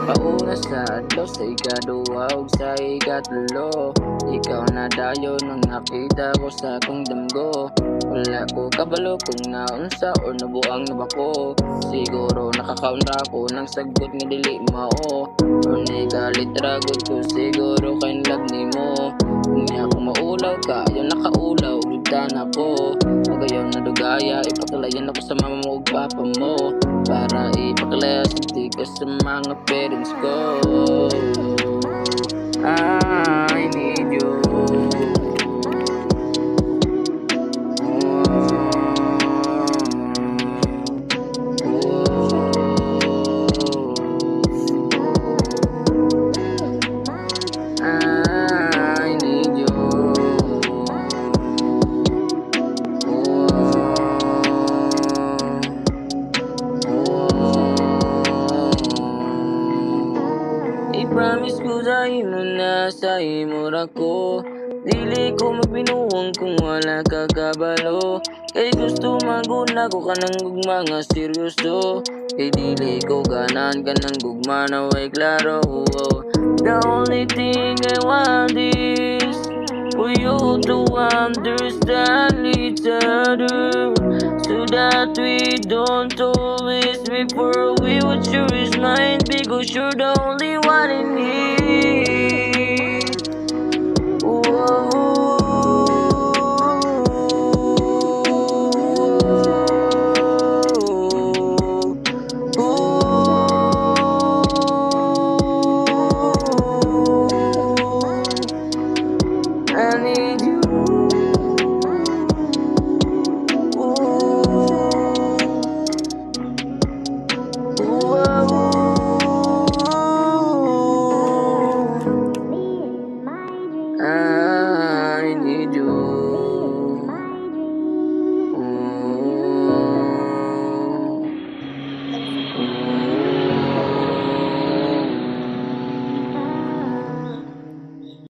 Pauna sa adlaw sa ikaduha ug sa ikatulo, ikaw na dayon nang nakita ko sa akong damgo. Wala ko kabalo kung naunsa or nabuang na bako. Siguro nakakaon ra ko ng sagot nga dili mao, or nagalit ra gud ko siguro kay love nimo. Unya kung maulaw ka, yung nakaulaw ugdan ako. Ug ayon na dugaya, ipakalayan ako sa mama mo ug papa mo, para ipakalaya sa tigas sa mga parents ko. I need you. I need you. I-promise ko sa imo na sa imo ra ko, dili ko magbinuwang kung wala ka kabalo. Kay gusto maguna ko kanang gugma nga seryoso, kay dili ko ganan kanang gugma na way klaro. The only thing I want is for you to understand each other, so that we don't always before we would sure is mine, because you're the only